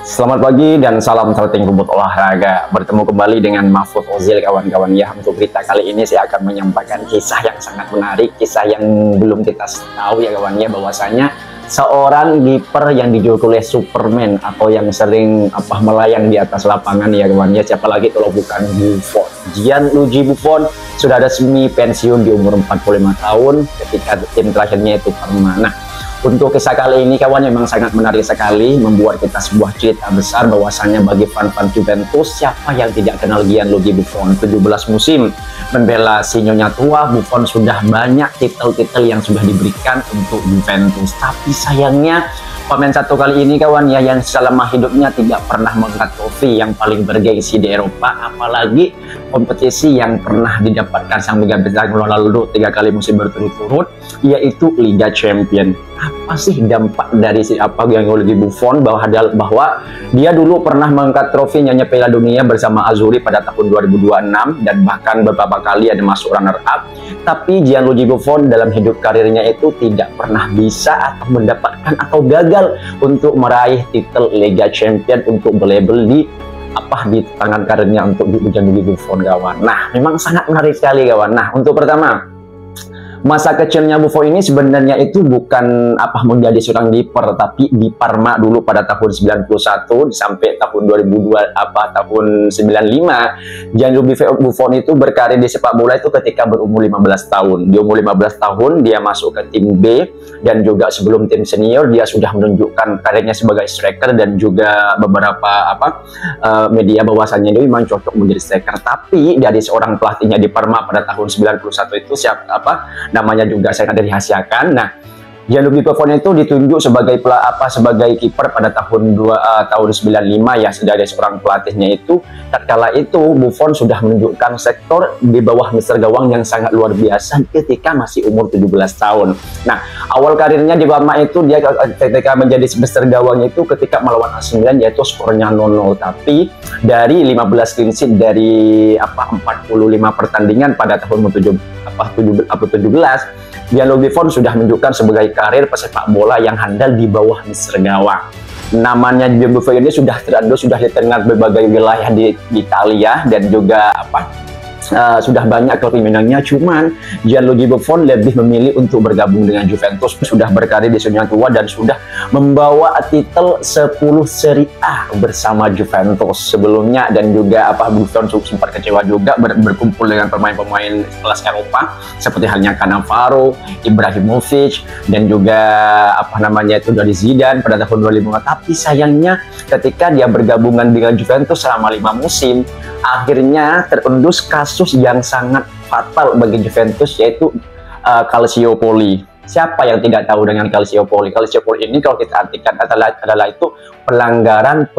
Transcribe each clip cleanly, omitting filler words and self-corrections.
Selamat pagi dan salam terting rumput olahraga. Bertemu kembali dengan Mahfud Ozil kawan-kawan ya. Untuk berita kali ini saya akan menyampaikan kisah yang sangat menarik, kisah yang belum kita tahu ya kawan ya, bahwasanya seorang kiper yang dijuluki oleh Superman atau yang sering melayang di atas lapangan ya kawan ya, siapa lagi kalau bukan Buffon. Gianluigi Buffon sudah resmi pensiun di umur 45 tahun ketika tim terakhirnya itu Parma. Nah, untuk kisah kali ini kawan memang sangat menarik sekali, membuat kita sebuah cerita besar bahwasanya bagi fan-fan Juventus, siapa yang tidak kenal Gianluigi Buffon. 17 musim membela si nyonya tua, Buffon sudah banyak titel-titel yang sudah diberikan untuk Juventus. Tapi sayangnya pemain satu kali ini kawan ya, yang selama hidupnya tidak pernah mengangkat trofi yang paling bergengsi di Eropa, apalagi kompetisi yang pernah didapatkan sang mega bintang Ronaldo 3 kali musim berturut-turut, yaitu Liga Champion. Apa sih dampak dari Gianluigi Buffon bahwa dia dulu pernah mengangkat trofi nyonya Piala Dunia bersama Azzurri pada tahun 2026 dan bahkan beberapa kali ada masuk runner up, tapi Gianluigi Buffon dalam hidup karirnya itu tidak pernah bisa atau mendapatkan atau gagal untuk meraih titel Liga Champion untuk berlabel di tangan karirnya untuk Gianluigi Buffon kawan. Nah, memang sangat menarik sekali kawan. Nah, untuk pertama, masa kecilnya Buffon ini sebenarnya itu bukan menjadi seorang kiper, tapi di Parma dulu pada tahun 91 sampai tahun 2002 tahun 95. Gianluigi Buffon itu berkarir di sepak bola itu ketika berumur 15 tahun. Di umur 15 tahun dia masuk ke tim B, dan juga sebelum tim senior dia sudah menunjukkan karirnya sebagai striker, dan juga beberapa media bahwasannya dia memang cocok menjadi striker. Tapi dari seorang pelatihnya di Parma pada tahun 91 itu namanya juga sangat dirahasiakan. Nah, Gianluigi Buffon itu ditunjuk sebagai sebagai kiper pada tahun 95 ya, dari seorang pelatihnya itu. Tatkala itu Buffon sudah menunjukkan sektor di bawah mister gawang yang sangat luar biasa ketika masih umur 17 tahun. Nah, awal karirnya di Parma itu dia ketika menjadi mister gawang itu ketika melawan AC Milan, yaitu skornya 0-0, tapi dari 15 clean sheet dari 45 pertandingan pada tahun 17, Gianluigi Buffon sudah menunjukkan sebagai karir pesepak bola yang handal di bawah mister gawang. Namanya Gianluigi Buffon ini sudah didengar berbagai wilayah di Italia, dan juga sudah banyak klub menangnya. Cuman Gianluigi Buffon lebih memilih untuk bergabung dengan Juventus. Sudah berkarir di senior tua dan sudah membawa titel 10 Serie A bersama Juventus sebelumnya, dan juga Buffon sempat kecewa juga berkumpul dengan pemain-pemain kelas Eropa seperti halnya Cannavaro, Ibrahimovic, dan juga dari Zidane pada tahun 2005. Tapi sayangnya ketika dia bergabungan dengan Juventus selama 5 musim, akhirnya terendus kasus yang sangat fatal bagi Juventus, yaitu Calciopoli. Siapa yang tidak tahu dengan Calciopoli? Calciopoli ini kalau kita artikan adalah itu pelanggaran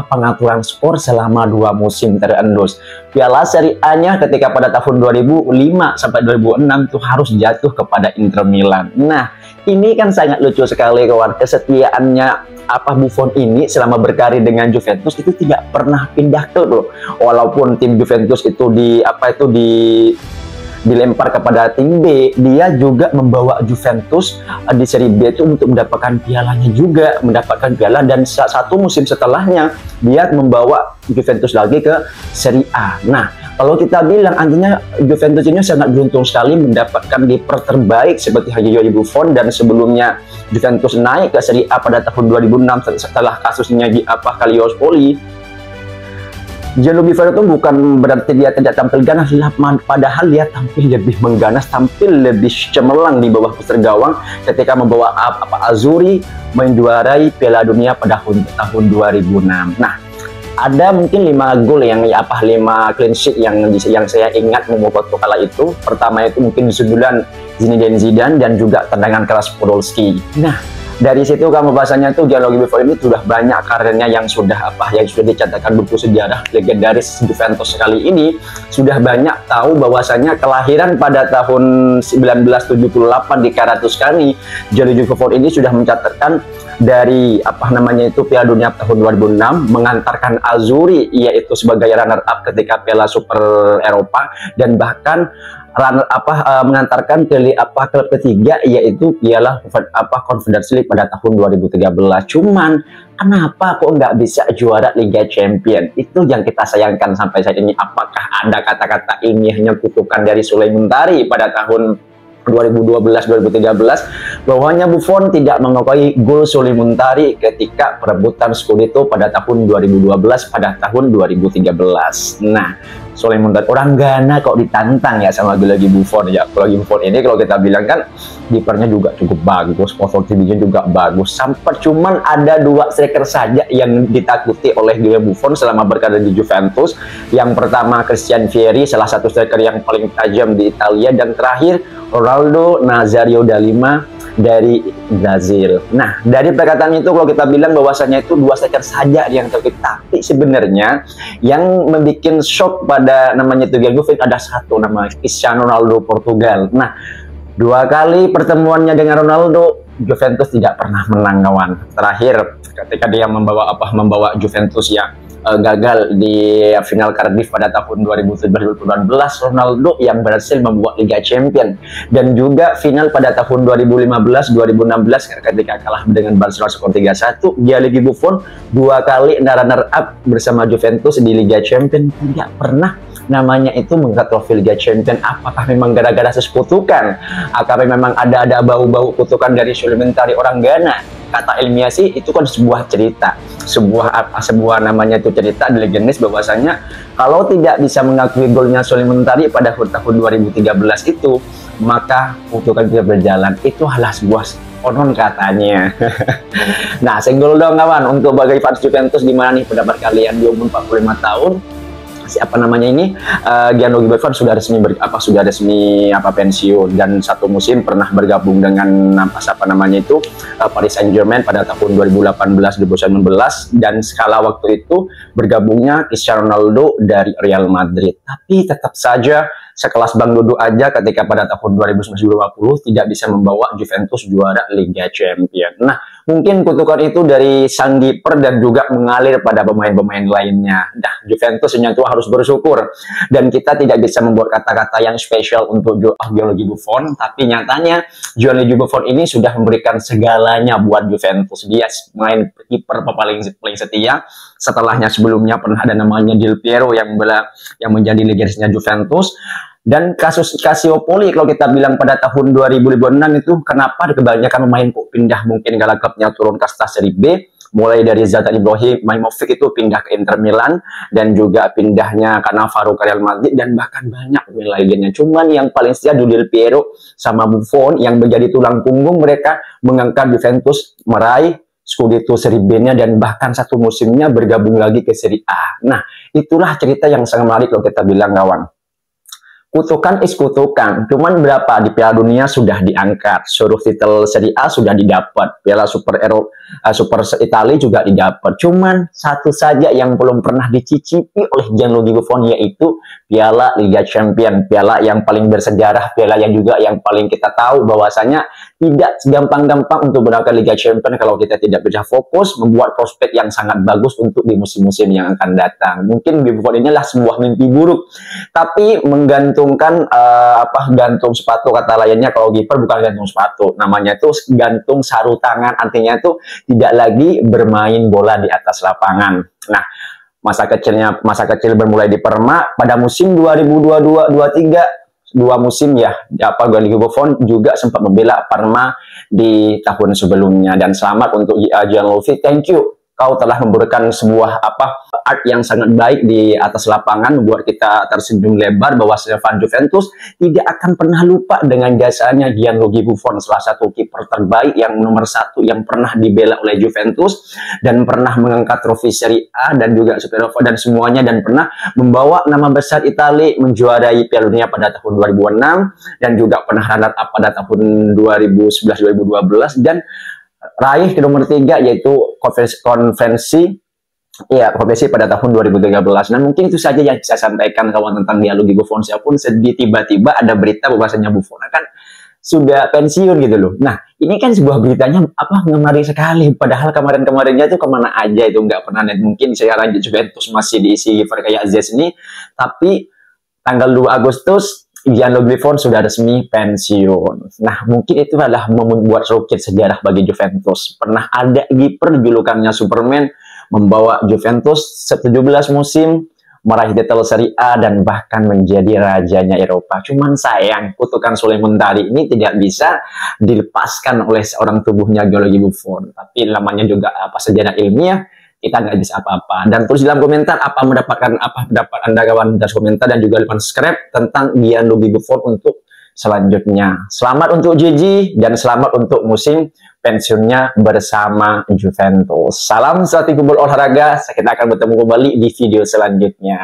pengaturan skor selama 2 musim terendus. Piala Serie A-nya ketika pada tahun 2005 sampai 2006 itu harus jatuh kepada Inter Milan. Nah, ini kan sangat lucu sekali kawan. Kesetiaannya Buffon ini selama berkarir dengan Juventus itu tidak pernah pindah klub loh. Walaupun tim Juventus itu dilempar kepada tim B, dia juga membawa Juventus di Serie B itu untuk mendapatkan pialanya juga, mendapatkan piala, dan satu musim setelahnya dia membawa Juventus lagi ke Serie A. Nah, kalau kita bilang artinya Juventus ini sangat beruntung sekali mendapatkan kiper terbaik seperti Gianluigi Buffon, dan sebelumnya Juventus naik ke Serie A pada tahun 2006 setelah kasusnya Calciopoli. Gianluigi Buffon itu bukan berarti dia tidak tampil ganas, padahal dia tampil lebih mengganas, tampil lebih cemerlang di bawah mister gawang ketika membawa Azzurri menjuarai Piala Dunia pada tahun 2006. Nah, ada mungkin 5 gol 5 clean sheet yang saya ingat waktu kala itu. Pertama itu mungkin sundulan Zinedine Zidane dan juga tendangan keras Podolski. Nah, dari situ bahasanya tuh Gianluigi Buffon ini sudah banyak karirnya yang sudah dicatatkan buku sejarah legendaris Juventus kali ini. Sudah banyak tahu bahwasanya kelahiran pada tahun 1978 di Cara Tuscany, Gianluigi Buffon ini sudah mencatatkan dari apa namanya itu Piala Dunia tahun 2006, mengantarkan Azzurri yaitu sebagai runner up ketika Piala Super Eropa, dan bahkan mengantarkan ke klub ketiga yaitu Piala Confederations League pada tahun 2013. Cuman kenapa kok nggak bisa juara Liga Champion? Itu yang kita sayangkan sampai saat ini. Apakah ada kata-kata ilmiahnya kutukan dari Sule Muntari pada tahun 2012-2013 bahwanya Buffon tidak mengakui gol Sule Muntari ketika perebutan Scudetto pada tahun 2012 pada tahun 2013. Nah, Sule Muntari orang Ghana kok ditantang ya sama Gianluigi Buffon ya. Gianluigi Buffon ini kalau kita bilang kan kipernya juga cukup bagus, positivity juga bagus. Sampai cuman ada 2 striker saja yang ditakuti oleh Gianluigi Buffon selama berkarir di Juventus. Yang pertama Christian Vieri, salah satu striker yang paling tajam di Italia, dan terakhir Ronaldo Nazario da Lima dari Brazil. Nah, dari perkataan itu kalau kita bilang bahwasanya itu 2 striker saja yang terkait, tapi sebenarnya yang membuat shock pada namanya itu Gianluigi ada satu nama Cristiano Ronaldo Portugal. Nah, 2 kali pertemuannya dengan Ronaldo Juventus tidak pernah menang kawan. Terakhir ketika dia membawa Juventus yang gagal di final Cardiff pada tahun 2019, Ronaldo yang berhasil membuat Liga Champion, dan juga final pada tahun 2015-2016 ketika kalah dengan Barcelona skor 3-1. Gianluigi Buffon 2 kali runner up bersama Juventus di Liga Champion, tidak pernah namanya itu mengangkat trofi Liga Champion. Apakah memang gara-gara sekutukan? Apakah memang ada bau-bau kutukan dari Sule Muntari orang Ghana? Kata ilmiah sih itu kan sebuah cerita, sebuah namanya itu cerita legendaris bahwasanya kalau tidak bisa mengakui golnya Sule Muntari pada tahun 2013 itu, maka kutukan tidak berjalan. Itu adalah sebuah konon katanya. Nah, senggol dong kawan untuk bagi fans Juventus, gimana nih pendapat kalian di umur 45 tahun? Siapa namanya ini Gianluigi Buffon sudah resmi pensiun, dan 1 musim pernah bergabung dengan Paris Saint-Germain pada tahun 2018-2019, dan skala waktu itu bergabungnya Cristiano Ronaldo dari Real Madrid. Tapi tetap saja sekelas Bang Dodo aja ketika pada tahun 2019-2020 tidak bisa membawa Juventus juara Liga Champion. Nah, mungkin kutukan itu dari sang kiper dan juga mengalir pada pemain-pemain lainnya. Nah, Juventus itu harus bersyukur, dan kita tidak bisa membuat kata-kata yang spesial untuk Gianluigi Buffon, tapi nyatanya Gianluigi Buffon ini sudah memberikan segalanya buat Juventus. Dia main kiper paling setia. Setelahnya sebelumnya pernah ada namanya Del Piero yang menjadi legendanya Juventus. Dan kasus Calciopoli kalau kita bilang pada tahun 2006 itu, kenapa kebanyakan pemain kok pindah, mungkin kalau klubnya turun kasta seri B, mulai dari Zlatan Ibrahimovic itu pindah ke Inter Milan, dan juga pindahnya Cannavaro ke Real Madrid, dan bahkan banyak lainnya. Cuman yang paling setia Del Piero sama Buffon yang menjadi tulang punggung mereka mengangkat Juventus meraih Scudetto Serie B-nya, dan bahkan 1 musimnya bergabung lagi ke Serie A. Nah, itulah cerita yang sangat menarik kalau kita bilang kawan. Kutukan is kutukan, cuman berapa di Piala Dunia sudah diangkat, seluruh titel Serie A sudah didapat, Piala Super Italia juga didapat. Cuman satu saja yang belum pernah dicicipi oleh Gianluigi Buffon, yaitu Piala Liga Champion, piala yang paling bersejarah, piala yang juga yang paling kita tahu bahwasanya tidak gampang-gampang untuk berangkat Liga Champion kalau kita tidak bisa fokus membuat prospek yang sangat bagus untuk di musim-musim yang akan datang. Mungkin Buffon inilah sebuah mimpi buruk, tapi menggantungkan gantung sepatu, kata lainnya kalau kiper bukan gantung sepatu, namanya itu gantung sarung tangan, artinya itu tidak lagi bermain bola di atas lapangan. Nah, masa kecil bermulai di Parma pada musim 2022-23, 2 musim ya, Gianluigi Buffon juga sempat membela Parma di tahun sebelumnya. Dan selamat untuk Gianluigi, thank you, kau telah memberikan sebuah art yang sangat baik di atas lapangan, membuat kita tersenyum lebar bahwa fan Juventus tidak akan pernah lupa dengan jasanya Gianluigi Buffon, salah satu kiper terbaik yang nomor 1 yang pernah dibela oleh Juventus, dan pernah mengangkat trofi Serie A dan juga Super Eropa dan semuanya, dan pernah membawa nama besar Italia menjuarai Piala Dunia pada tahun 2006, dan juga pernah runner up pada tahun 2011-2012, dan raih ke nomor 3 yaitu konferensi pada tahun 2013. Nah, mungkin itu saja yang bisa sampaikan kawan tentang Gianluigi Buffon. Saya pun sedih tiba-tiba ada berita bahwasanya Buffon akan sudah pensiun gitu loh. Nah, ini kan sebuah beritanya ngeri sekali. Padahal kemarin-kemarinnya tuh kemana aja itu nggak pernah net. Mungkin sekarang Juventus masih diisi kiper kayak Aziz ini, tapi tanggal 2 Agustus Gianluigi Buffon sudah resmi pensiun. Nah, mungkin itu adalah membuat rokit sejarah bagi Juventus. Pernah ada kiper julukannya Superman membawa Juventus 17 musim meraih titel Serie A dan bahkan menjadi rajanya Eropa. Cuman sayang, kutukan Sulaiman Tari ini tidak bisa dilepaskan oleh seorang tubuhnya Gianluigi Buffon. Tapi namanya juga sejarah ilmiah, kita nggak bisa apa-apa. Dan tulis di dalam komentar apa pendapat Anda kawan, dan komentar dan juga subscribe tentang Gianluigi Buffon untuk selanjutnya. Selamat untuk Gigi dan selamat untuk musim pensiunnya bersama Juventus. Salam strategi olahraga. Kita akan bertemu kembali di video selanjutnya.